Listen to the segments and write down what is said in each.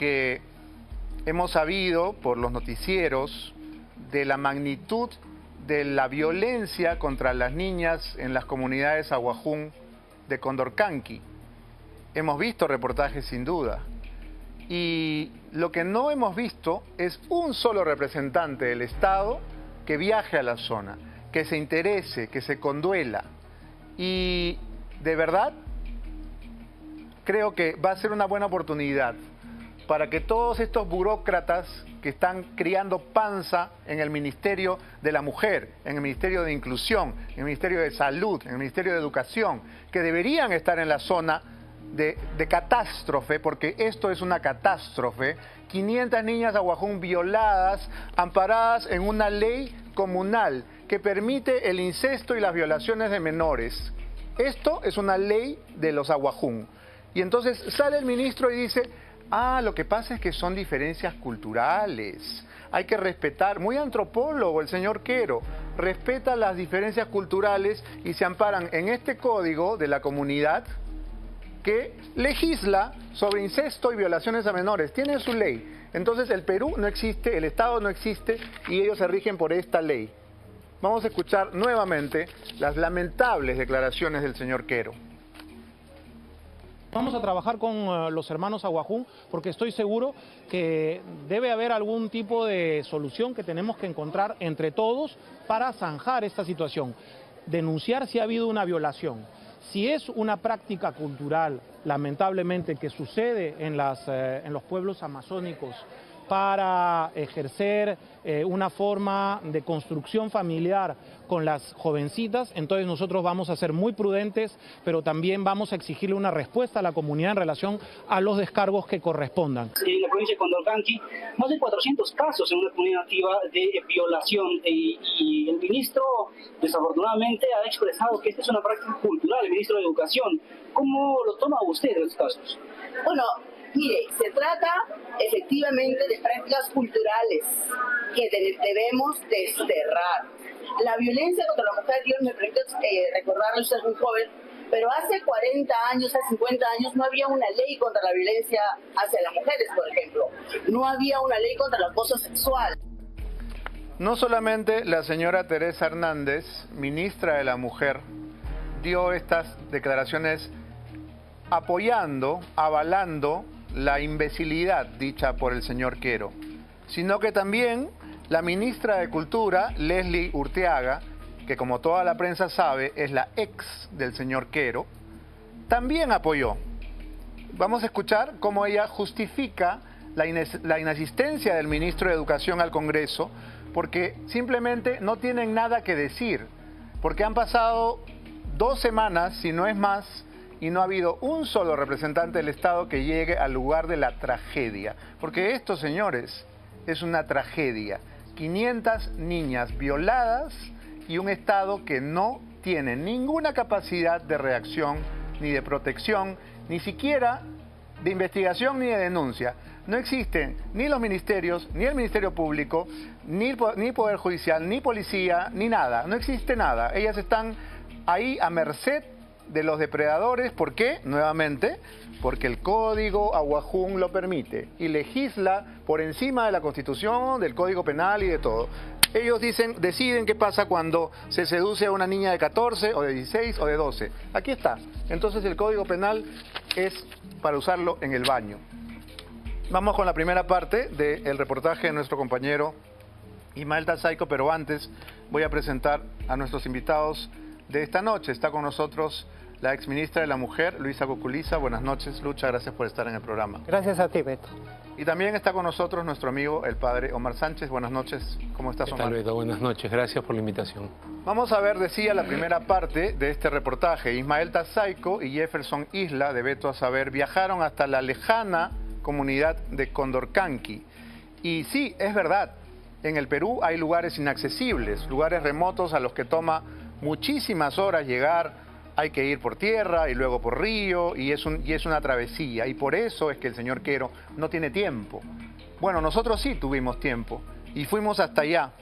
porque hemos sabido por los noticieros de la magnitud de la violencia contra las niñas en las comunidades Aguajún de Condorcanqui. Hemos visto reportajes sin duda. Y lo que no hemos visto es un solo representante del Estado que viaje a la zona, que se interese, que se conduela. Y de verdad creo que va a ser una buena oportunidad para que todos estos burócratas que están criando panza en el Ministerio de la Mujer, en el Ministerio de Inclusión, en el Ministerio de Salud, en el Ministerio de Educación, que deberían estar en la zona de catástrofe, porque esto es una catástrofe. 500 niñas Aguajún violadas, amparadas en una ley comunal que permite el incesto y las violaciones de menores. Esto es una ley de los Aguajún. Y entonces sale el ministro y dice: ah, lo que pasa es que son diferencias culturales. Hay que respetar, muy antropólogo el señor Quero, respeta las diferencias culturales y se amparan en este código de la comunidad que legisla sobre incesto y violaciones a menores. Tienen su ley. Entonces el Perú no existe, el Estado no existe y ellos se rigen por esta ley. Vamos a escuchar nuevamente las lamentables declaraciones del señor Quero. Vamos a trabajar con los hermanos Aguajún porque estoy seguro que debe haber algún tipo de solución que tenemos que encontrar entre todos para zanjar esta situación. Denunciar si ha habido una violación. Si es una práctica cultural, lamentablemente, que sucede en los pueblos amazónicos para ejercer una forma de construcción familiar con las jovencitas, entonces nosotros vamos a ser muy prudentes, pero también vamos a exigirle una respuesta a la comunidad en relación a los descargos que correspondan. En la provincia de Condorcanqui, más de 400 casos en una comunidad nativa de violación y el ministro desafortunadamente ha expresado que esta es una práctica cultural, el ministro de Educación. ¿Cómo lo toma usted estos casos? Bueno, mire, se trata efectivamente de prácticas culturales que debemos desterrar. La violencia contra la mujer, Dios me permite recordarle, usted es muy joven, pero hace 40 años, hace 50 años no había una ley contra la violencia hacia las mujeres, por ejemplo. No había una ley contra el acoso sexual. No solamente la señora Teresa Hernández, ministra de la Mujer, dio estas declaraciones apoyando, avalando la imbecilidad dicha por el señor Quero, sino que también la ministra de Cultura, Leslie Urteaga, que como toda la prensa sabe es la ex del señor Quero, también apoyó. Vamos a escuchar cómo ella justifica la inasistencia del ministro de Educación al Congreso, porque simplemente no tienen nada que decir, porque han pasado 2 semanas, si no es más, y no ha habido un solo representante del Estado que llegue al lugar de la tragedia. Porque esto, señores, es una tragedia. 500 niñas violadas y un Estado que no tiene ninguna capacidad de reacción, ni de protección, ni siquiera de investigación ni de denuncia. No existen ni los ministerios, ni el Ministerio Público, ni Poder Judicial, ni Policía, ni nada. No existe nada. Ellas están ahí a merced de los depredadores. ¿Por qué? Nuevamente, porque el Código Aguajún lo permite y legisla por encima de la Constitución, del Código Penal y de todo. Ellos deciden qué pasa cuando se seduce a una niña de 14 o de 16 o de 12. Aquí está. Entonces el Código Penal es para usarlo en el baño. Vamos con la primera parte del reportaje de nuestro compañero Ismael Tazaico, pero antes voy a presentar a nuestros invitados de esta noche. Está con nosotros la exministra de la Mujer, Luisa Cuculiza. Buenas noches, Lucha, gracias por estar en el programa. Gracias a ti, Beto. Y también está con nosotros nuestro amigo, el padre Omar Sánchez. Buenas noches, ¿cómo estás, Omar? ¿Qué tal, Beto? Buenas noches, gracias por la invitación. Vamos a ver, decía, la primera parte de este reportaje. Ismael Tazaico y Jefferson Isla, de Beto a Saber, viajaron hasta la lejana comunidad de Condorcanqui. Y sí, es verdad, en el Perú hay lugares inaccesibles, lugares remotos a los que toma muchísimas horas llegar. Hay que ir por tierra y luego por río y es una travesía. Y por eso es que el señor Quero no tiene tiempo. Bueno, nosotros sí tuvimos tiempo y fuimos hasta allá.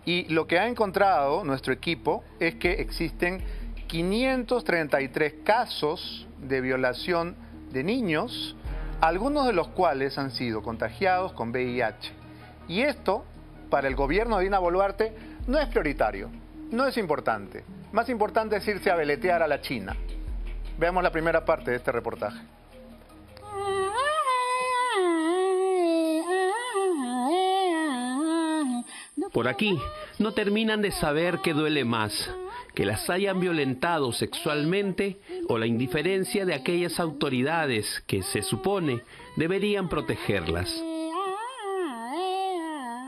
Y lo que ha encontrado nuestro equipo es que existen 533 casos de violación de niños algunos de los cuales han sido contagiados con VIH. Y esto, para el gobierno de Dina Boluarte, no es prioritario, no es importante. Más importante es irse a veletear a la China. Veamos la primera parte de este reportaje. Por aquí no terminan de saber qué duele más, que las hayan violentado sexualmente o la indiferencia de aquellas autoridades que se supone deberían protegerlas.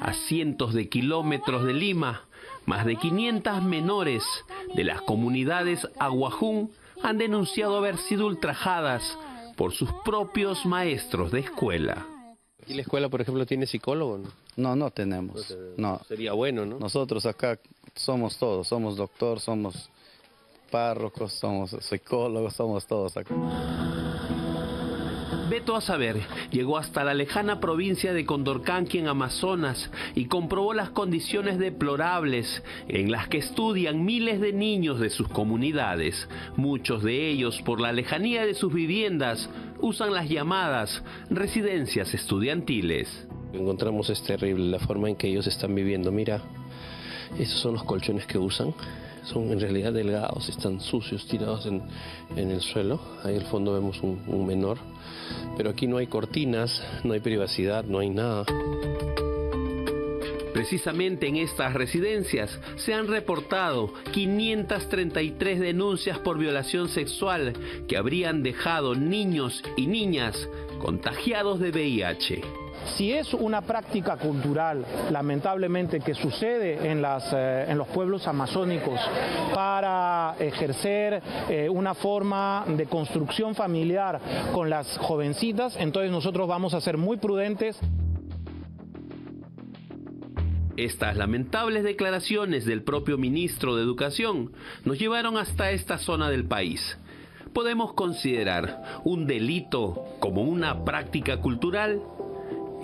A cientos de kilómetros de Lima, más de 500 menores de las comunidades Aguajún han denunciado haber sido ultrajadas por sus propios maestros de escuela. ¿Y la escuela, por ejemplo, tiene psicólogo? No, no tenemos. No. Sería bueno, ¿no? Nosotros acá somos todos, somos doctor, somos párrocos, somos psicólogos, somos todos acá. Beto Asaber llegó hasta la lejana provincia de Condorcanqui en Amazonas y comprobó las condiciones deplorables en las que estudian miles de niños de sus comunidades. Muchos de ellos, por la lejanía de sus viviendas, usan las llamadas residencias estudiantiles. Encontramos es terrible la forma en que ellos están viviendo. Mira, esos son los colchones que usan. Son en realidad delgados, están sucios, tirados en el suelo. Ahí al fondo vemos un menor. Pero aquí no hay cortinas, no hay privacidad, no hay nada. Precisamente en estas residencias se han reportado 533 denuncias por violación sexual que habrían dejado niños y niñas contagiados de VIH. Si es una práctica cultural, lamentablemente, que sucede en los pueblos amazónicos para ejercer una forma de construcción familiar con las jovencitas, entonces nosotros vamos a ser muy prudentes. Estas lamentables declaraciones del propio ministro de Educación nos llevaron hasta esta zona del país. ¿Podemos considerar un delito como una práctica cultural?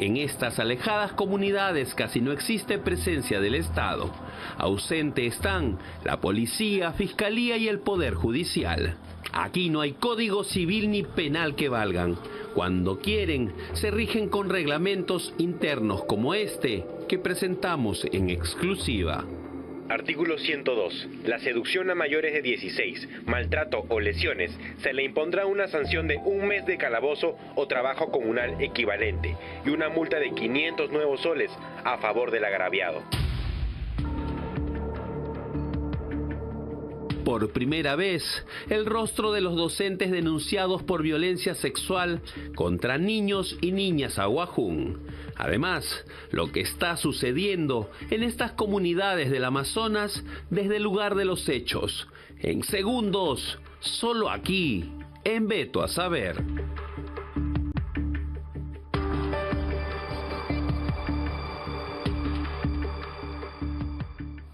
En estas alejadas comunidades casi no existe presencia del Estado. Ausente están la policía, fiscalía y el poder judicial. Aquí no hay código civil ni penal que valgan. Cuando quieren, se rigen con reglamentos internos como este que presentamos en exclusiva. Artículo 102. La seducción a mayores de 16, maltrato o lesiones, se le impondrá una sanción de 1 mes de calabozo o trabajo comunal equivalente y una multa de 500 nuevos soles a favor del agraviado. Por primera vez, el rostro de los docentes denunciados por violencia sexual contra niños y niñas Aguajún. Además, lo que está sucediendo en estas comunidades del Amazonas desde el lugar de los hechos. En segundos, solo aquí, en Beto Asaber.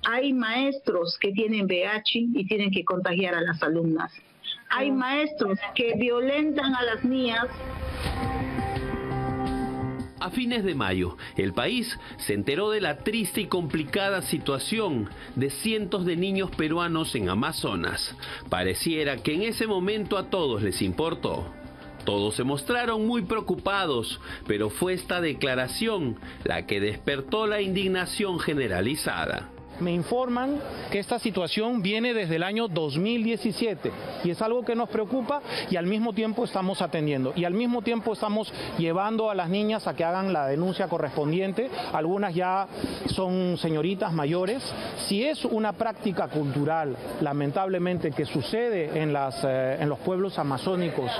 Hay maestros que tienen VIH y tienen que contagiar a las alumnas. Hay maestros que violentan a las niñas. A fines de mayo, el país se enteró de la triste y complicada situación de cientos de niños peruanos en Amazonas. Pareciera que en ese momento a todos les importó. Todos se mostraron muy preocupados, pero fue esta declaración la que despertó la indignación generalizada. Me informan que esta situación viene desde el año 2017 y es algo que nos preocupa y al mismo tiempo estamos atendiendo y al mismo tiempo estamos llevando a las niñas a que hagan la denuncia correspondiente. Algunas ya son señoritas mayores. Si es una práctica cultural, lamentablemente, que sucede en los pueblos amazónicos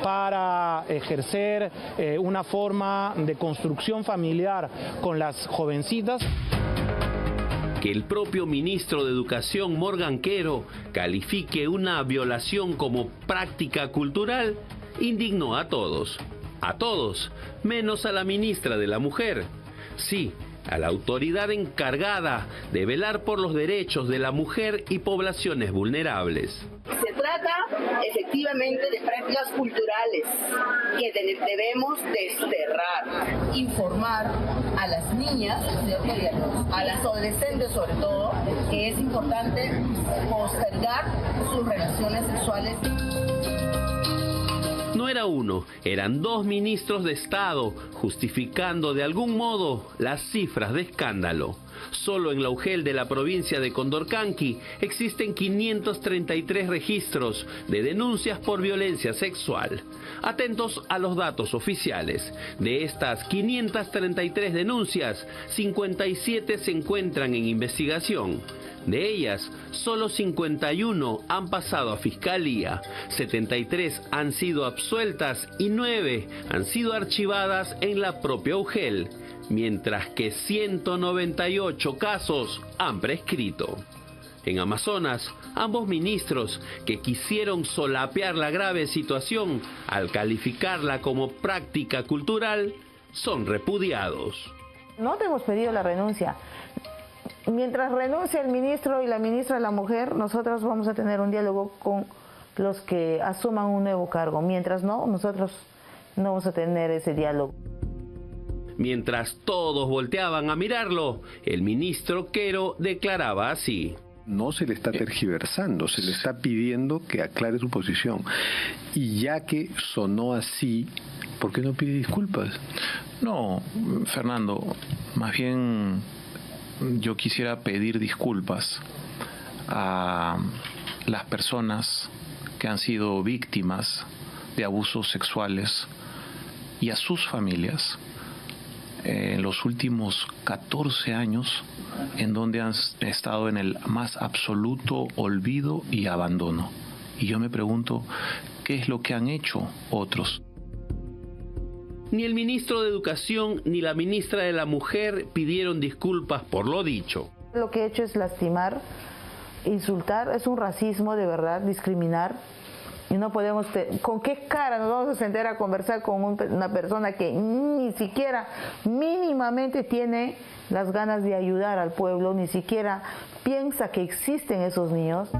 para ejercer una forma de construcción familiar con las jovencitas, que el propio ministro de Educación, Morgan Quero, califique una violación como práctica cultural, indignó a todos, menos a la ministra de la Mujer. Sí, a la autoridad encargada de velar por los derechos de la mujer y poblaciones vulnerables. Se trata efectivamente de prácticas culturales que debemos desterrar. Informar a las niñas, a las adolescentes sobre todo, que es importante postergar sus relaciones sexuales. No era uno, eran 2 ministros de Estado, justificando de algún modo las cifras de escándalo. Solo en la UGEL de la provincia de Condorcanqui existen 533 registros de denuncias por violencia sexual. Atentos a los datos oficiales. De estas 533 denuncias, 57 se encuentran en investigación. De ellas, solo 51 han pasado a Fiscalía, 73 han sido absueltas y 9 han sido archivadas en la propia UGEL, mientras que 198 casos han prescrito. En Amazonas, ambos ministros que quisieron solapear la grave situación al calificarla como práctica cultural, son repudiados. No te hemos pedido la renuncia. Mientras renuncia el ministro y la ministra de la Mujer, nosotros vamos a tener un diálogo con los que asuman un nuevo cargo. Mientras no, nosotros no vamos a tener ese diálogo. Mientras todos volteaban a mirarlo, el ministro Quero declaraba así. No se le está tergiversando, se le está pidiendo que aclare su posición. Y ya que sonó así, ¿por qué no pide disculpas? No, Fernando, más bien yo quisiera pedir disculpas a las personas que han sido víctimas de abusos sexuales y a sus familias en los últimos 14 años, en donde han estado en el más absoluto olvido y abandono. Y yo me pregunto, ¿qué es lo que han hecho otros? Ni el ministro de Educación ni la ministra de la Mujer pidieron disculpas por lo dicho. Lo que he hecho es lastimar, insultar, es un racismo de verdad, discriminar. Y no podemos, ¿con qué cara nos vamos a sentar a conversar con una persona que ni siquiera mínimamente tiene las ganas de ayudar al pueblo, ni siquiera piensa que existen esos niños?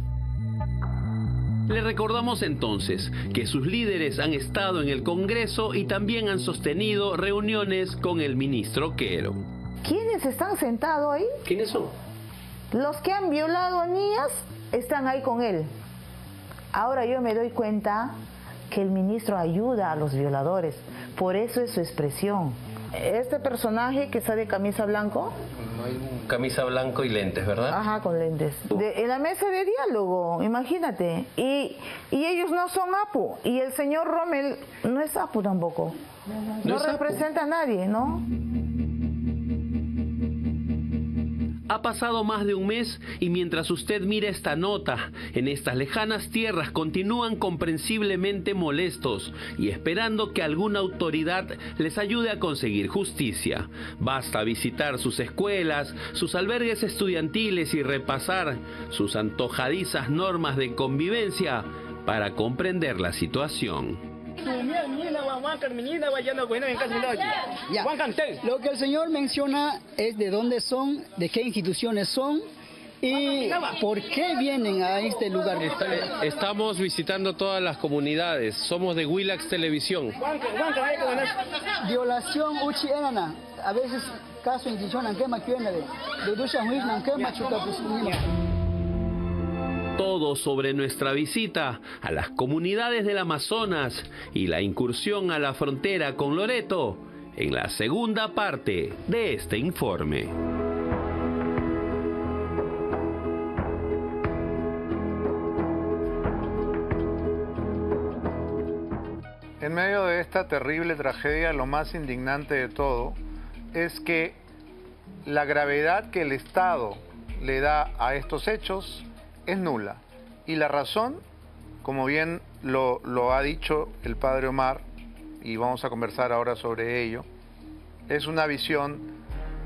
Le recordamos entonces que sus líderes han estado en el Congreso y también han sostenido reuniones con el ministro Quero. ¿Quiénes están sentados ahí? ¿Quiénes son? Los que han violado a niñas están ahí con él. Ahora yo me doy cuenta que el ministro ayuda a los violadores, por eso es su expresión. Este personaje que está de camisa blanco. Camisa blanco y lentes, ¿verdad? Ajá, con lentes. En la mesa de diálogo, imagínate. Y ellos no son APU. Y el señor Rommel no es APU tampoco. No representa a nadie, ¿no? Ha pasado más de un mes y mientras usted mira esta nota, en estas lejanas tierras continúan comprensiblemente molestos y esperando que alguna autoridad les ayude a conseguir justicia. Basta visitar sus escuelas, sus albergues estudiantiles y repasar sus antojadizas normas de convivencia para comprender la situación. Ya. Lo que el señor menciona es de dónde son, de qué instituciones son y por qué vienen a este lugar. Estamos visitando todas las comunidades, somos de Willax Televisión. Violación uchi enana, a veces caso institución anque maquiona de dusha huis anque machuca Todo sobre nuestra visita a las comunidades del Amazonas y la incursión a la frontera con Loreto en la segunda parte de este informe. En medio de esta terrible tragedia, lo más indignante de todo es que la gravedad que el Estado le da a estos hechos es nula. Y la razón, como bien lo ha dicho el padre Omar, y vamos a conversar ahora sobre ello, es una visión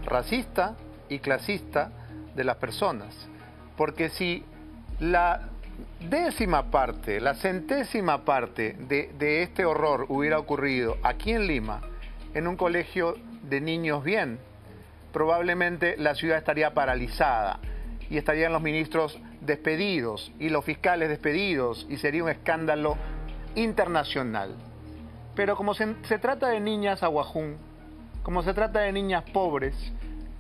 racista y clasista de las personas. Porque si la décima parte, la centésima parte de este horror hubiera ocurrido aquí en Lima, en un colegio de niños bien, probablemente la ciudad estaría paralizada y estarían los ministros despedidos y los fiscales despedidos y sería un escándalo internacional. Pero como se trata de niñas aguajún, como se trata de niñas pobres,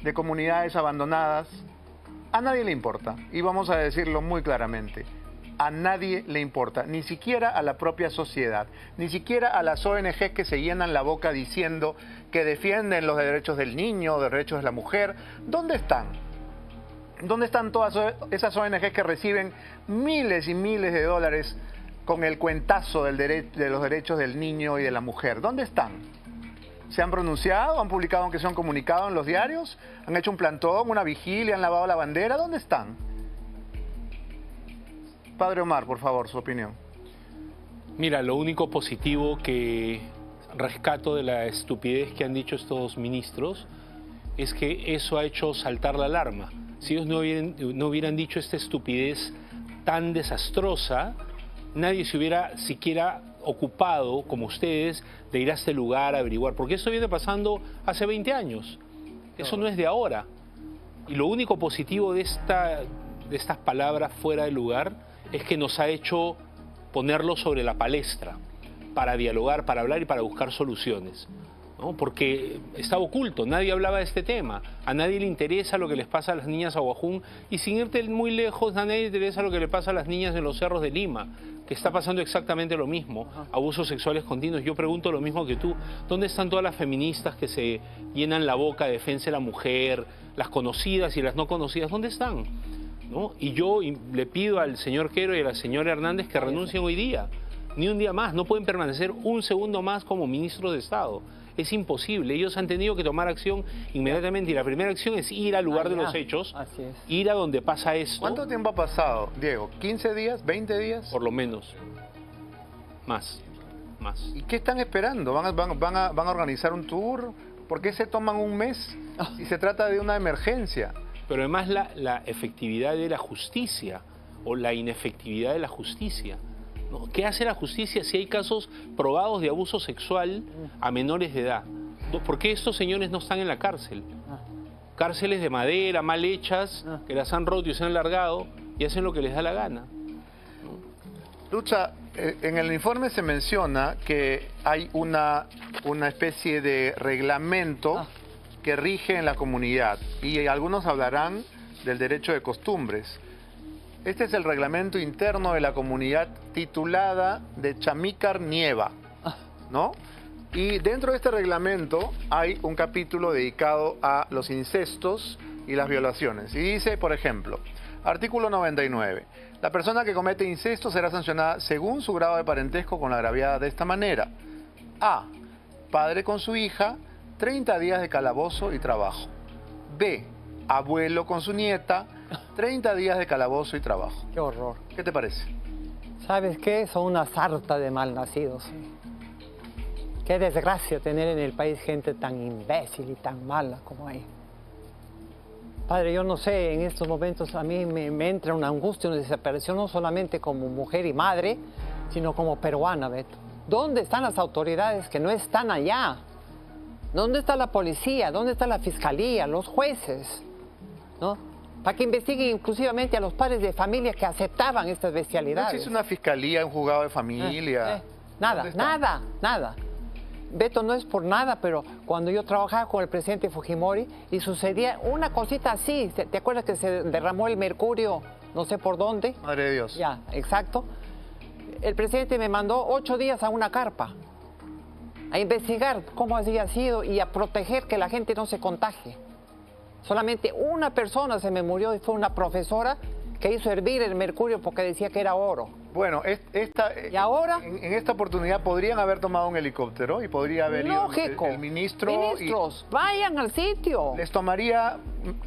de comunidades abandonadas, a nadie le importa. Y vamos a decirlo muy claramente. a nadie le importa, ni siquiera a la propia sociedad, ni siquiera a las ONG que se llenan la boca diciendo que defienden los derechos del niño, los derechos de la mujer. ¿Dónde están? ¿Dónde están todas esas ONG que reciben miles y miles de dólares con el cuentazo de los derechos del niño y de la mujer? ¿Dónde están? ¿Se han pronunciado? ¿Han publicado aunque sea un comunicado en los diarios? ¿Han hecho un plantón, una vigilia? ¿Han lavado la bandera? ¿Dónde están? Padre Omar, por favor, su opinión. Mira, lo único positivo que rescato de la estupidez que han dicho estos ministros es que eso ha hecho saltar la alarma. Si ellos no hubieran dicho esta estupidez tan desastrosa, nadie se hubiera siquiera ocupado, como ustedes, de ir a este lugar a averiguar, porque esto viene pasando hace 20 años. Eso no es de ahora. Y lo único positivo de estas palabras fuera de lugar es que nos ha hecho ponerlo sobre la palestra para dialogar, para hablar y para buscar soluciones, ¿no? Porque estaba oculto, nadie hablaba de este tema, a nadie le interesa lo que les pasa a las niñas a Aguajún, y sin irte muy lejos, a nadie le interesa lo que le pasa a las niñas en los cerros de Lima, que está pasando exactamente lo mismo, abusos sexuales continuos. Yo pregunto lo mismo que tú, ¿dónde están todas las feministas que se llenan la boca de defensa de la mujer, las conocidas y las no conocidas? ¿Dónde están? ¿No? Y yo le pido al señor Quero y a la señora Hernández que renuncien hoy día, ni un día más, no pueden permanecer un segundo más como ministros de Estado. Es imposible, ellos han tenido que tomar acción inmediatamente y la primera acción es ir al lugar de los hechos, ir a donde pasa esto. ¿Cuánto tiempo ha pasado, Diego? ¿15 días? ¿20 días? Por lo menos. Más. ¿Y qué están esperando? ¿Van a organizar un tour? ¿Por qué se toman un mes si se trata de una emergencia? Pero además la efectividad de la justicia o la inefectividad de la justicia, ¿no? ¿Qué hace la justicia si hay casos probados de abuso sexual a menores de edad? ¿Por qué estos señores no están en la cárcel? Cárceles de madera, mal hechas, que las han roto y se han largado y hacen lo que les da la gana. Lucha, en el informe se menciona que hay una especie de reglamento que rige en la comunidad y algunos hablarán del derecho de costumbres. Este es el reglamento interno de la comunidad titulada de Chamícar Nieva, ¿no? Y dentro de este reglamento hay un capítulo dedicado a los incestos y las violaciones. Y dice, por ejemplo, artículo 99, la persona que comete incesto será sancionada según su grado de parentesco con la agraviada de esta manera. A. Padre con su hija, 30 días de calabozo y trabajo. B. Abuelo con su nieta, 30 días de calabozo y trabajo. Qué horror. ¿Qué te parece? ¿Sabes qué? Son una sarta de malnacidos. Qué desgracia tener en el país gente tan imbécil y tan mala como hay. Padre, yo no sé, en estos momentos a mí me entra una angustia, una desesperación, no solamente como mujer y madre, sino como peruana, Beto. ¿Dónde están las autoridades que no están allá? ¿Dónde está la policía? ¿Dónde está la fiscalía? Los jueces, ¿no? Para que investiguen inclusivamente a los padres de familia que aceptaban estas bestialidades. ¿No existe una fiscalía, un juzgado de familia? Nada. Beto, no es por nada, pero cuando yo trabajaba con el presidente Fujimori y sucedía una cosita así, ¿te acuerdas que se derramó el mercurio no sé por dónde? Madre de Dios. Ya, exacto. El presidente me mandó 8 días a una carpa a investigar cómo había sido y a proteger que la gente no se contagie. Solamente una persona se me murió y fue una profesora que hizo hervir el mercurio porque decía que era oro. Bueno, ¿Y ahora? En esta oportunidad podrían haber tomado un helicóptero y podría haber ido el ministro. Ministros, vayan al sitio. ¿Les tomaría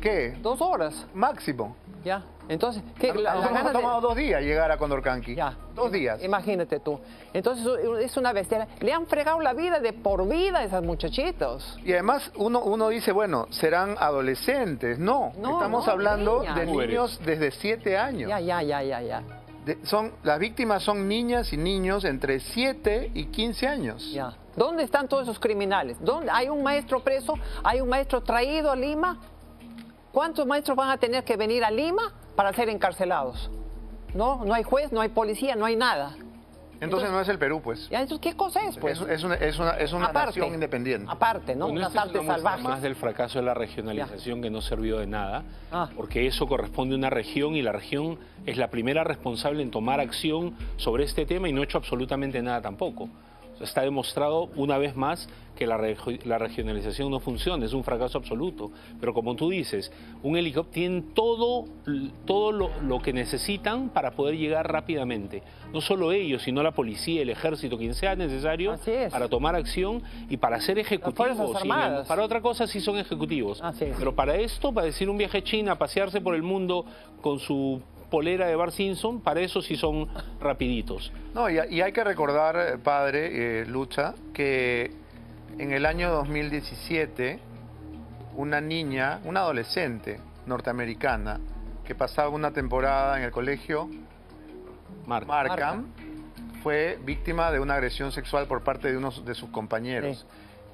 qué? 2 horas. Máximo. Ya, entonces... ¿qué? Nos ha tomado 2 días llegar a Condorcanqui. Ya. 2 días. Imagínate tú. Entonces es una bestia. Le han fregado la vida de por vida a esas muchachitos. Y además uno dice, bueno, serán adolescentes. No, estamos hablando de niños desde 7 años. Ya. Las víctimas son niñas y niños entre 7 y 15 años. Ya. ¿Dónde están todos esos criminales? ¿Dónde hay un maestro preso? ¿Hay un maestro traído a Lima? ¿Cuántos maestros van a tener que venir a Lima para ser encarcelados? No hay juez, no hay policía, no hay nada. Entonces no es el Perú, pues. ¿Ya entonces qué cosa es, pues? Es una Aparte, nación independiente. Aparte, ¿no? Bueno, Unas esta es artes una muestra salvajes. más del fracaso de la regionalización que no sirvió de nada, porque eso corresponde a una región y la región es la primera responsable en tomar acción sobre este tema y no ha hecho absolutamente nada tampoco. O sea, está demostrado una vez más que la regionalización no funciona, es un fracaso absoluto. Pero como tú dices, un helicóptero tiene todo lo que necesitan para poder llegar rápidamente. No solo ellos, sino la policía, el ejército, quien sea necesario para tomar acción y para ser ejecutivos. Fuerzas Armadas. Para otra cosa sí son ejecutivos. Pero para esto, para decir un viaje a China, pasearse por el mundo con su polera de Bart Simpson, para eso sí son rapiditos. No, y hay que recordar, padre, Lucha, que en el año 2017, una niña, una adolescente norteamericana, que pasaba una temporada en el colegio Markham, fue víctima de una agresión sexual por parte de uno de sus compañeros.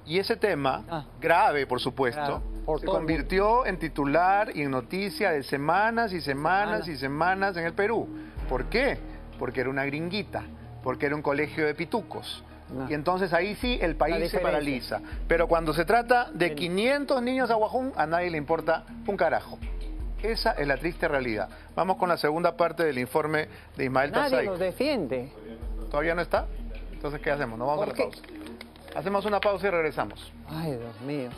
Y ese tema, grave por supuesto, se convirtió en titular y en noticia de semanas y semanas y semanas en el Perú. ¿Por qué? Porque era una gringuita, porque era un colegio de pitucos. Y entonces ahí sí el país se paraliza. Pero cuando se trata de 500 niños aguajún, a nadie le importa un carajo. Esa es la triste realidad. Vamos con la segunda parte del informe de Ismael Tarzay. Nadie los defiende. ¿Todavía no está? Entonces, ¿qué hacemos? Nos vamos a la pausa. Hacemos una pausa y regresamos. Ay, Dios mío.